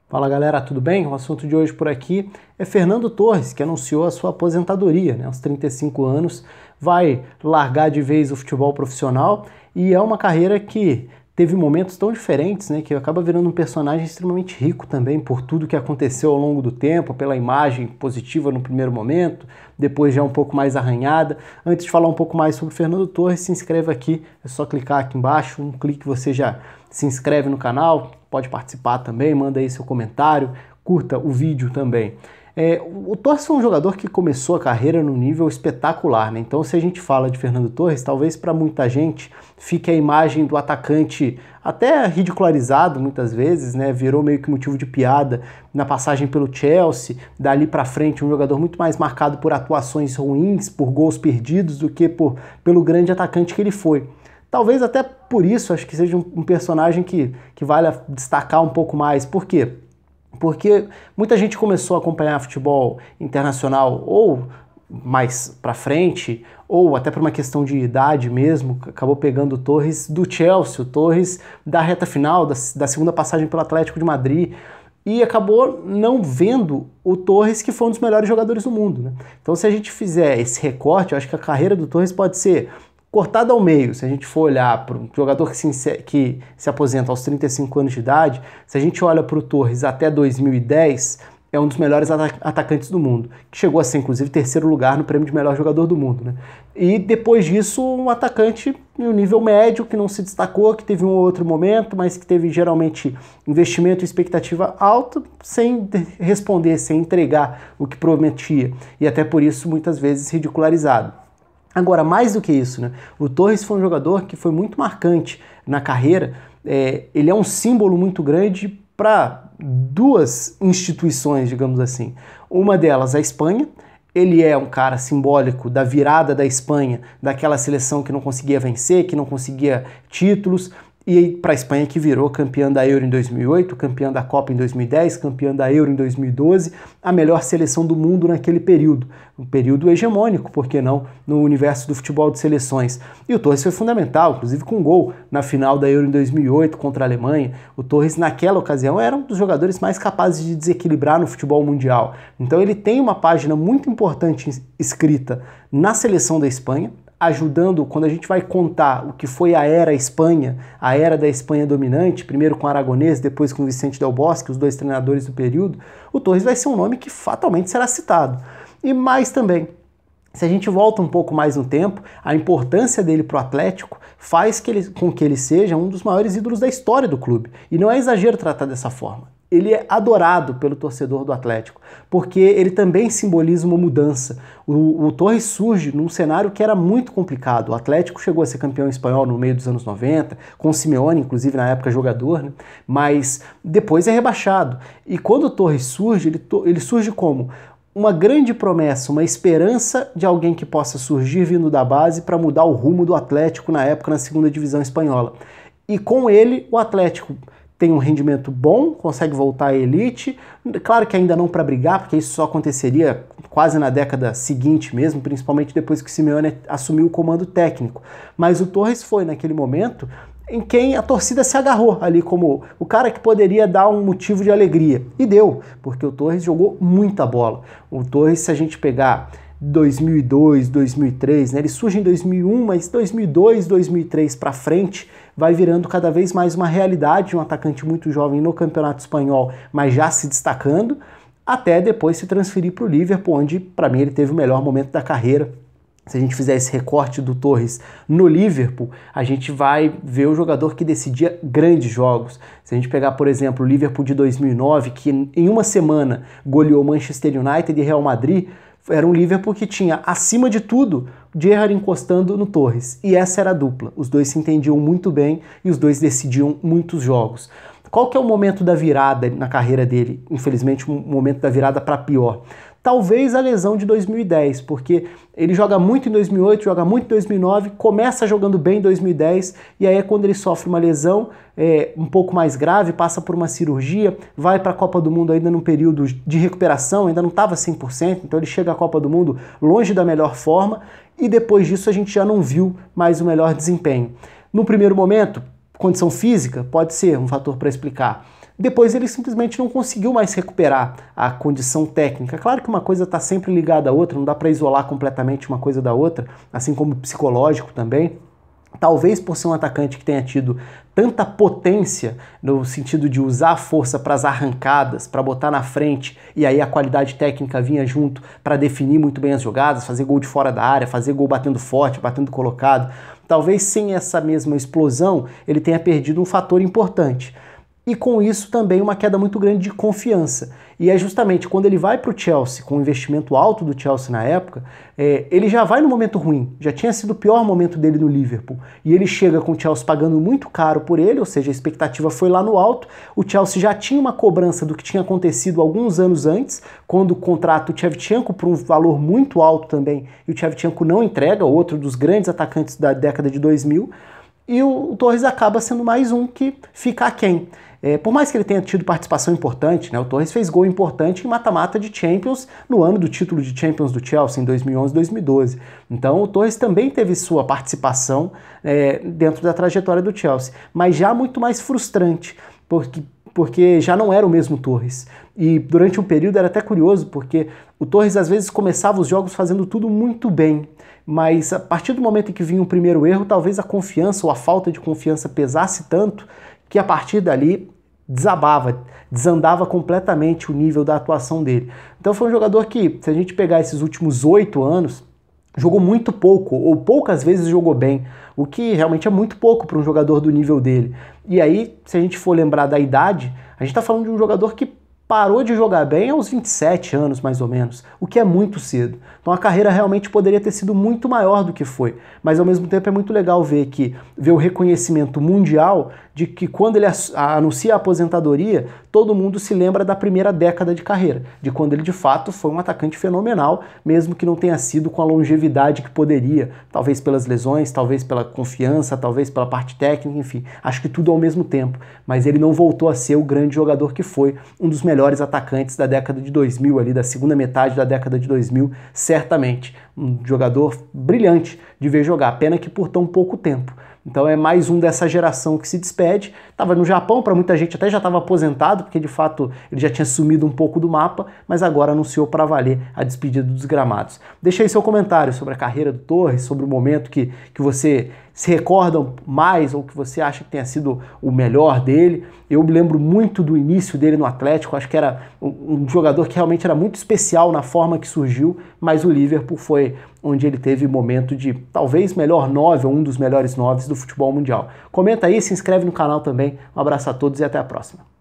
Fala galera, tudo bem? O assunto de hoje por aqui é Fernando Torres, que anunciou a sua aposentadoria, né? Aos 35 anos, vai largar de vez o futebol profissional e é uma carreira que teve momentos tão diferentes, né? Que acaba virando um personagem extremamente rico também por tudo que aconteceu ao longo do tempo, pela imagem positiva no primeiro momento, depois já um pouco mais arranhada. Antes de falar um pouco mais sobre Fernando Torres, se inscreva aqui, é só clicar aqui embaixo, um clique você já se inscreve no canal, pode participar também, manda aí seu comentário, curta o vídeo também. O Torres foi um jogador que começou a carreira num nível espetacular, né? Então se a gente fala de Fernando Torres, talvez para muita gente fique a imagem do atacante até ridicularizado muitas vezes, né? Virou meio que motivo de piada na passagem pelo Chelsea, dali para frente um jogador muito mais marcado por atuações ruins, por gols perdidos, do que pelo grande atacante que ele foi. Talvez até por isso, acho que seja um personagem que vale destacar um pouco mais. Por quê? Porque muita gente começou a acompanhar futebol internacional ou mais pra frente, ou até por uma questão de idade mesmo, acabou pegando o Torres do Chelsea, o Torres da reta final, da segunda passagem pelo Atlético de Madrid, e acabou não vendo o Torres, que foi um dos melhores jogadores do mundo, né? Então se a gente fizer esse recorte, eu acho que a carreira do Torres pode ser cortada ao meio. Se a gente for olhar para um jogador que se aposenta aos 35 anos de idade, se a gente olha para o Torres até 2010, é um dos melhores atacantes do mundo, que chegou a ser, inclusive, terceiro lugar no prêmio de melhor jogador do mundo, né? E depois disso, um atacante no nível médio, que não se destacou, que teve um ou outro momento, mas que teve, geralmente, investimento e expectativa alta, sem responder, sem entregar o que prometia, e até por isso, muitas vezes, ridicularizado. Agora, mais do que isso, né? O Torres foi um jogador que foi muito marcante na carreira. Ele é um símbolo muito grande para duas instituições, digamos assim. Uma delas, a Espanha. Ele é um cara simbólico da virada da Espanha, daquela seleção que não conseguia vencer, que não conseguia títulos, e para a Espanha que virou campeã da Euro em 2008, campeã da Copa em 2010, campeã da Euro em 2012, a melhor seleção do mundo naquele período. Um período hegemônico, por que não, no universo do futebol de seleções. E o Torres foi fundamental, inclusive com um gol na final da Euro em 2008 contra a Alemanha. O Torres, naquela ocasião, era um dos jogadores mais capazes de desequilibrar no futebol mundial. Então ele tem uma página muito importante escrita na seleção da Espanha, ajudando, quando a gente vai contar o que foi a era Espanha, a era da Espanha dominante, primeiro com Aragonês, depois com Vicente Del Bosque, os dois treinadores do período, o Torres vai ser um nome que fatalmente será citado. E mais também, se a gente volta um pouco mais no tempo, a importância dele para o Atlético faz com que ele seja um dos maiores ídolos da história do clube. E não é exagero tratar dessa forma. Ele é adorado pelo torcedor do Atlético, porque ele também simboliza uma mudança. O Torres surge num cenário que era muito complicado. O Atlético chegou a ser campeão espanhol no meio dos anos 90, com o Simeone, inclusive na época jogador, né? Mas depois é rebaixado. E quando o Torres surge, ele surge como uma grande promessa, uma esperança de alguém que possa surgir vindo da base para mudar o rumo do Atlético na época na segunda divisão espanhola. E com ele, o Atlético tem um rendimento bom, consegue voltar à elite, claro que ainda não para brigar, porque isso só aconteceria quase na década seguinte mesmo, principalmente depois que o Simeone assumiu o comando técnico. Mas o Torres foi, naquele momento, em quem a torcida se agarrou ali como o cara que poderia dar um motivo de alegria. E deu, porque o Torres jogou muita bola. O Torres, se a gente pegar 2002, 2003, né? Ele surge em 2001, mas 2002, 2003 para frente vai virando cada vez mais uma realidade, um atacante muito jovem no Campeonato Espanhol, mas já se destacando, até depois se transferir para o Liverpool, onde para mim ele teve o melhor momento da carreira. Se a gente fizer esse recorte do Torres no Liverpool, a gente vai ver o jogador que decidia grandes jogos. Se a gente pegar, por exemplo, o Liverpool de 2009, que em uma semana goleou Manchester United e Real Madrid, era um Liverpool que tinha, acima de tudo, Gerrard encostando no Torres. E essa era a dupla. Os dois se entendiam muito bem e os dois decidiam muitos jogos. Qual que é o momento da virada na carreira dele? Infelizmente, um momento da virada para pior. Talvez a lesão de 2010, porque ele joga muito em 2008, joga muito em 2009, começa jogando bem em 2010, e aí é quando ele sofre uma lesão um pouco mais grave, passa por uma cirurgia, vai para a Copa do Mundo ainda num período de recuperação, ainda não estava 100%, então ele chega à Copa do Mundo longe da melhor forma, e depois disso a gente já não viu mais o melhor desempenho. No primeiro momento, condição física pode ser um fator para explicar. depois ele simplesmente não conseguiu mais recuperar a condição técnica. Claro que uma coisa está sempre ligada à outra, não dá para isolar completamente uma coisa da outra, assim como o psicológico também. Talvez por ser um atacante que tenha tido tanta potência no sentido de usar a força para as arrancadas, para botar na frente, e aí a qualidade técnica vinha junto para definir muito bem as jogadas, fazer gol de fora da área, fazer gol batendo forte, batendo colocado. Talvez sem essa mesma explosão ele tenha perdido um fator importante. E com isso também uma queda muito grande de confiança. E é justamente quando ele vai para o Chelsea, com o investimento alto do Chelsea na época, ele já vai no momento ruim, já tinha sido o pior momento dele no Liverpool. E ele chega com o Chelsea pagando muito caro por ele, ou seja, a expectativa foi lá no alto, o Chelsea já tinha uma cobrança do que tinha acontecido alguns anos antes, quando contrata o Shevchenko por um valor muito alto também, e o Shevchenko não entrega, outro dos grandes atacantes da década de 2000, e o Torres acaba sendo mais um que fica aquém. Por mais que ele tenha tido participação importante, né, o Torres fez gol importante em mata-mata de Champions no ano do título de Champions do Chelsea, em 2011-2012. Então o Torres também teve sua participação dentro da trajetória do Chelsea, mas já muito mais frustrante, porque já não era o mesmo Torres. E durante um período era até curioso, porque o Torres às vezes começava os jogos fazendo tudo muito bem, mas a partir do momento em que vinha o primeiro erro, talvez a confiança ou a falta de confiança pesasse tanto que a partir dali desandava completamente o nível da atuação dele. Então foi um jogador que, se a gente pegar esses últimos 8 anos, jogou muito pouco, ou poucas vezes jogou bem, o que realmente é muito pouco para um jogador do nível dele. E aí, se a gente for lembrar da idade, a gente está falando de um jogador que parou de jogar bem aos 27 anos, mais ou menos, o que é muito cedo. Então a carreira realmente poderia ter sido muito maior do que foi, mas ao mesmo tempo é muito legal ver o reconhecimento mundial de que quando ele anuncia a aposentadoria, todo mundo se lembra da primeira década de carreira, de quando ele de fato foi um atacante fenomenal, mesmo que não tenha sido com a longevidade que poderia, talvez pelas lesões, talvez pela confiança, talvez pela parte técnica, enfim, acho que tudo ao mesmo tempo, mas ele não voltou a ser o grande jogador que foi, um dos melhores atacantes da década de 2000, ali da segunda metade da década de 2000, certamente. Um jogador brilhante de ver jogar, pena que por tão pouco tempo. Então é mais um dessa geração que se despede. Estava no Japão, para muita gente até já estava aposentado, porque de fato ele já tinha sumido um pouco do mapa, mas agora anunciou para valer a despedida dos gramados. Deixa aí seu comentário sobre a carreira do Torres, sobre o momento que você se recorda mais ou que você acha que tenha sido o melhor dele. Eu me lembro muito do início dele no Atlético, acho que era um jogador que realmente era muito especial na forma que surgiu, mas o Liverpool foi onde ele teve momento de talvez melhor 9 ou um dos melhores 9 do futebol mundial. Comenta aí, se inscreve no canal também. Um abraço a todos e até a próxima.